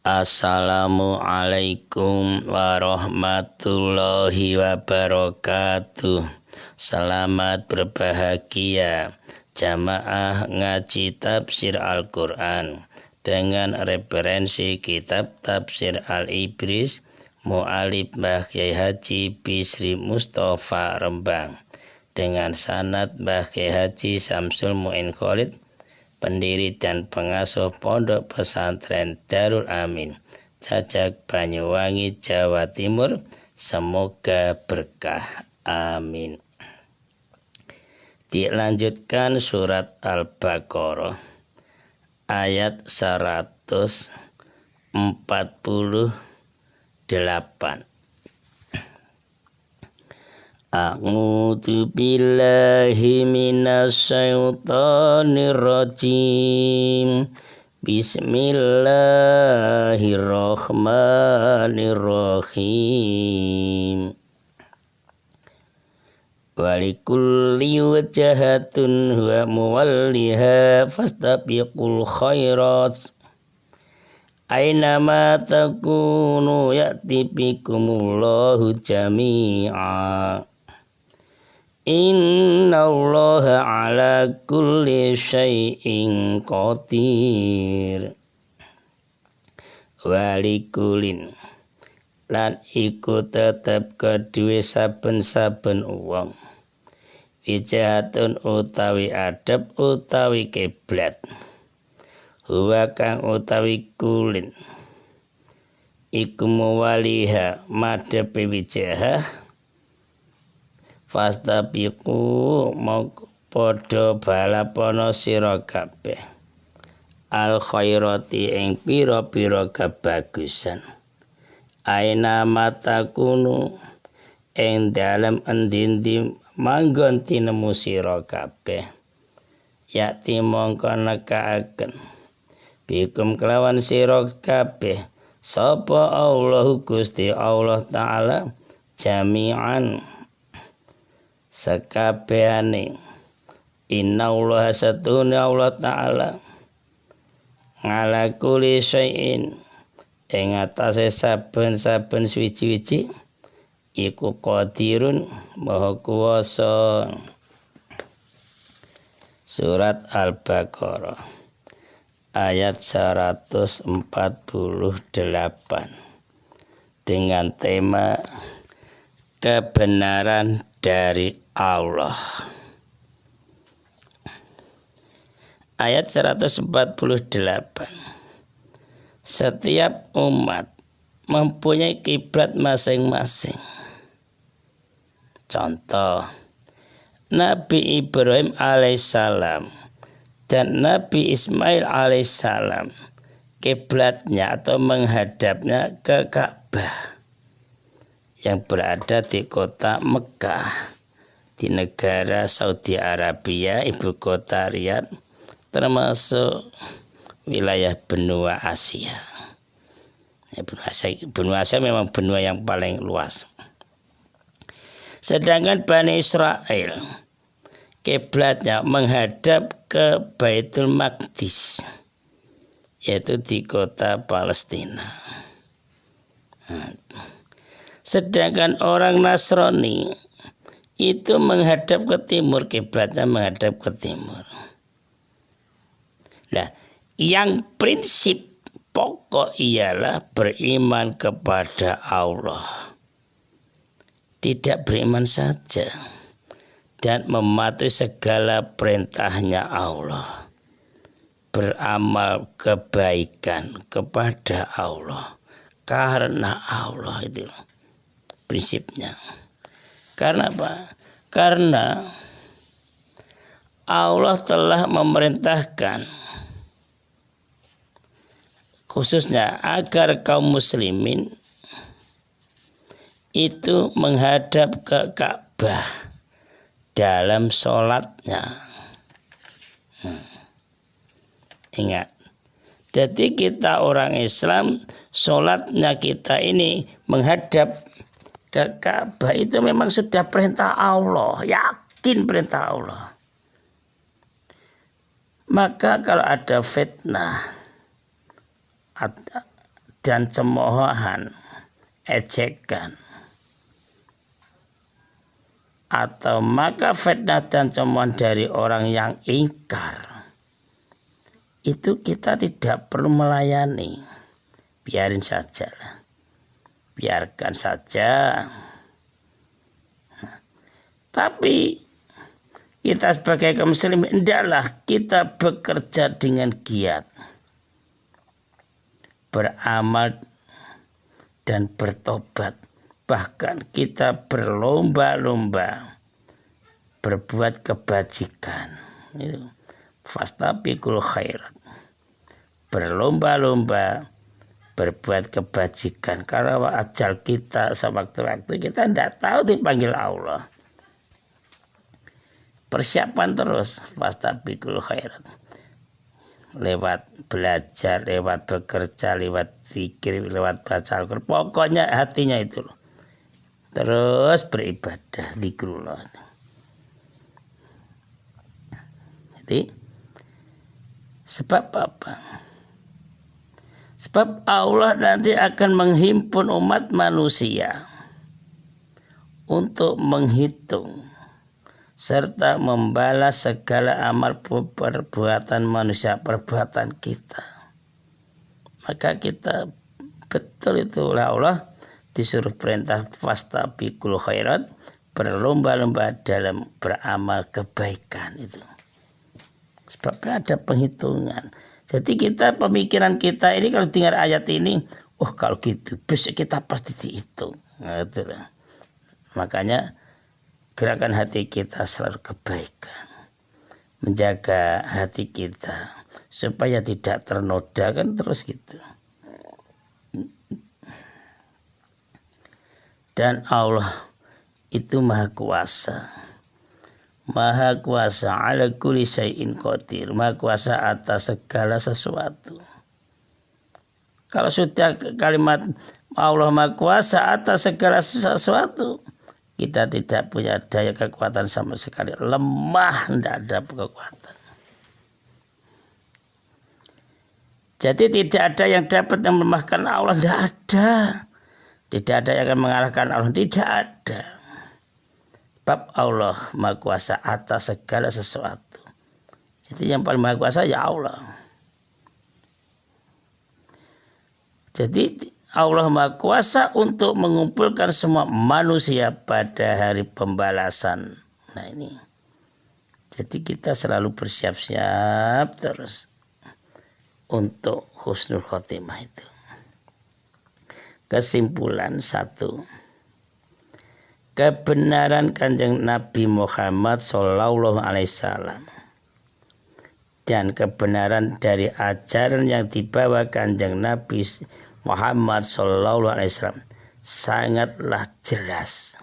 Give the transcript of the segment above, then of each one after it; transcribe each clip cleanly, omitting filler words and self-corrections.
Assalamualaikum warahmatullahi wabarakatuh. Selamat berbahagia jamaah ngaji tafsir Al-Quran dengan referensi kitab tafsir Al-Ibris Mu'alif Mbah Kyai Haji Bisri Mustafa Rembang dengan sanad Mbah Kyai Haji Samsul Mu'in Khalid, pendiri dan pengasuh Pondok Pesantren Darul Amin, Cacak Banyuwangi, Jawa Timur. Semoga berkah. Amin. Dilanjutkan surat Al-Baqarah ayat 148. A'udzu billahi minasyaitonir rajim. Bismillahirrahmanirrahim. Walikulli wajhatun huwa muwalliha fastabiqul khairat. Ainama takunu ya'ti bikumullahu jami'a. Innallaha ala kulli syai'in qadir. Walikulin lan iku tetep kedue saben-saben wong wijatun utawi adep utawi kiblat. Huwa kang utawi kulin iku muwaliha madhepe wijahah. Fastabiqu mongko padha balapana sira kabeh al khairati ing pira-pira kebagusan. Aina matakunu ing dalem endi-endi manggon tinemu sira kabeh. Yakti mongko nekaaken bikum kelawan sira kabeh sapa Allahu Gusti Allah Ta'ala jami'an sakabehane. Innallaha satuna Allah Ta'ala ngala kulli syai'in ing atase saben-saben suci-suci iku qadirun maha kuwasa. Surat Al-Baqarah ayat 148 dengan tema kebenaran dari Allah. Ayat 148. Setiap umat mempunyai kiblat masing-masing. Contoh, Nabi Ibrahim alaihissalam dan Nabi Ismail alaihissalam kiblatnya atau menghadapnya ke Ka'bah yang berada di kota Mekah di negara Saudi Arabia, ibu kota Riyadh, termasuk wilayah benua Asia. Benua Asia memang benua yang paling luas. Sedangkan Bani Israel kiblatnya menghadap ke Baitul Maqdis, yaitu di kota Palestina. Sedangkan orang Nasrani itu menghadap ke timur, kiblatnya menghadap ke timur. Nah, yang prinsip pokok ialah beriman kepada Allah. Tidak beriman saja dan mematuhi segala perintahnya Allah. Beramal kebaikan kepada Allah karena Allah, itu prinsipnya. Karena apa? Karena Allah telah memerintahkan khususnya agar kaum muslimin itu menghadap ke Ka'bah dalam sholatnya. Ingat, jadi kita orang Islam, sholatnya kita ini menghadap ke Ka'bah itu memang sudah perintah Allah, yakin perintah Allah. Maka kalau ada fitnah dan cemoohan, ejekan, atau maka fitnah dan cemoohan dari orang yang ingkar, itu kita tidak perlu melayani, biarin saja lah, biarkan saja. Tapi kita sebagai kaum muslim hendaklah kita bekerja dengan giat, beramal dan bertobat. Bahkan kita berlomba-lomba berbuat kebajikan. Itu fastabiqul khairat. Berlomba-lomba berbuat kebajikan. Karena ajal kita sewaktu-waktu kita tidak tahu dipanggil Allah. Persiapan terus fastabiqul khairat. Lewat belajar, lewat bekerja, lewat zikir, lewat baca Al-Quran. Pokoknya hatinya itu loh. Terus beribadah, zikrullah. Jadi sebab apa? Sebab Allah nanti akan menghimpun umat manusia untuk menghitung serta membalas segala amal perbuatan manusia, perbuatan kita. Maka kita betul itu oleh Allah disuruh perintah fastabiqul khairat, berlomba-lomba dalam beramal kebaikan itu. Sebabnya ada penghitungan. Jadi kita, pemikiran kita ini kalau dengar ayat ini, oh kalau gitu besok kita pasti dihitung. Nah, itu lah. Makanya gerakan hati kita selalu kebaikan, menjaga hati kita supaya tidak ternoda kan terus gitu. Dan Allah itu maha kuasa. Maha kuasa ala kulli syai'in qadir. Maha kuasa atas segala sesuatu. Kalau sudah kalimat Allah maha kuasa atas segala sesuatu, kita tidak punya daya kekuatan sama sekali. Lemah, tidak ada kekuatan. Jadi tidak ada yang dapat melemahkan Allah. Tidak ada. Tidak ada yang akan mengalahkan Allah. Tidak ada. Sebab Allah maha kuasa atas segala sesuatu. Jadi yang paling maha kuasa ya Allah. Jadi Allah maha kuasa untuk mengumpulkan semua manusia pada hari pembalasan. Nah ini. Jadi kita selalu bersiap-siap terus untuk husnul khotimah itu. Kesimpulan 1. Kebenaran Kanjeng Nabi Muhammad Sallallahu Alaihi Wasallam dan kebenaran dari ajaran yang dibawa Kanjeng Nabi Muhammad Sallallahu Alaihi Wasallam sangatlah jelas,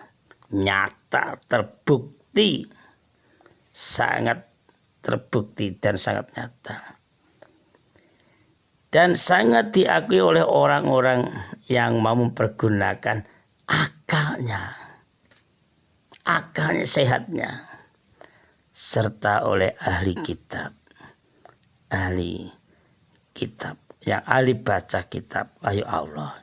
nyata, terbukti, sangat terbukti dan sangat nyata. Dan sangat diakui oleh orang-orang yang mau mempergunakan akalnya sehatnya, serta oleh ahli kitab yang ahli baca kitab wahyu Allah.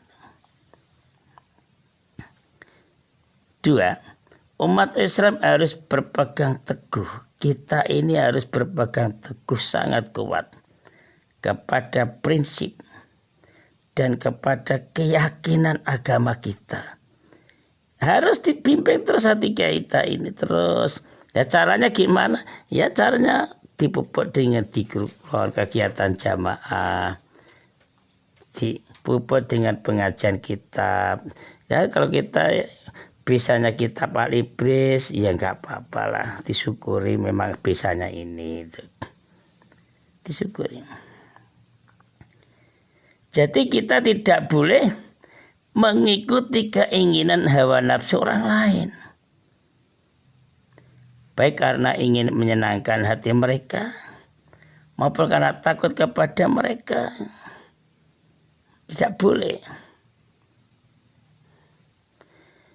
2. Umat Islam harus berpegang teguh. Kita ini harus berpegang teguh sangat kuat kepada prinsip dan kepada keyakinan agama kita. Harus dibimbing terus hati kita ini terus. Ya caranya gimana? Ya caranya dipupuk dengan dikeluar kegiatan jamaah, dipupuk dengan pengajian kitab. Ya kalau kita bisanya kitab Al-Ibris, ya nggak apa-apa lah, disyukuri memang bisanya ini. Disyukuri. Jadi kita tidak boleh mengikuti keinginan hawa nafsu orang lain. Baik karena ingin menyenangkan hati mereka, maupun karena takut kepada mereka. Tidak boleh.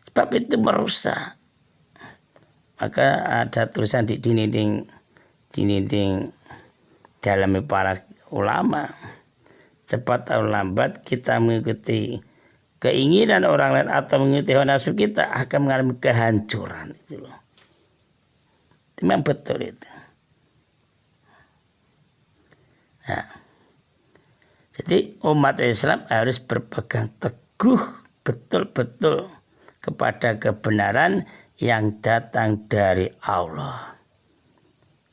Sebab itu merusak. Maka ada tulisan di dinding dalam para ulama. cepat atau lambat kita mengikuti keinginan orang lain atau mengikuti hawa nafsu kita akan mengalami kehancuran itu loh. Memang betul itu. Nah, jadi umat Islam harus berpegang teguh betul-betul kepada kebenaran yang datang dari Allah.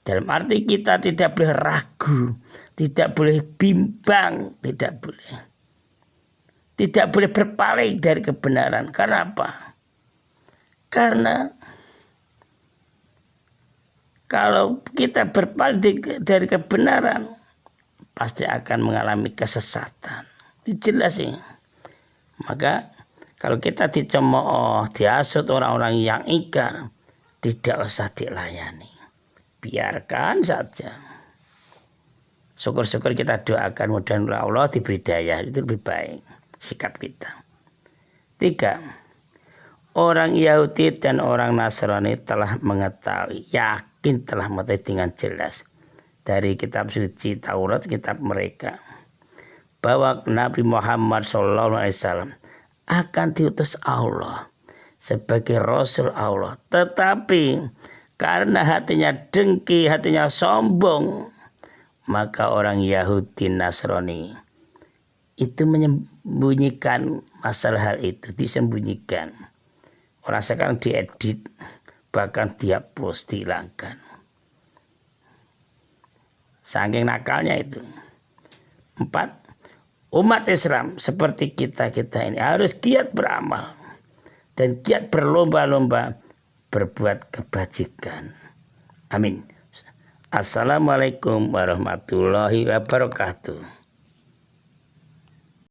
Dalam arti kita tidak boleh ragu, tidak boleh bimbang, tidak boleh berpaling dari kebenaran. Karena apa? Karena kalau kita berpaling dari kebenaran, pasti akan mengalami kesesatan. Itu jelas ya. Maka kalau kita dicemooh, dihasut orang-orang yang ingkar, tidak usah dilayani. Biarkan saja. Syukur-syukur kita doakan mudah-mudahan Allah diberi daya. Itu lebih baik sikap kita. 3. Orang Yahudi dan orang Nasrani telah mengetahui, yakin telah mengetahui dengan jelas dari kitab suci Taurat, kitab mereka, bahwa Nabi Muhammad SAW akan diutus Allah sebagai Rasul Allah. Tetapi karena hatinya dengki, hatinya sombong, maka orang Yahudi Nasrani itu menyembunyikan masalah hal itu, disembunyikan. Orang sekarang diedit, bahkan dihapus, dihilangkan. Saking nakalnya itu. 4. Umat Islam seperti kita ini harus giat beramal dan giat berlomba-lomba berbuat kebajikan. Amin. Assalamualaikum warahmatullahi wabarakatuh.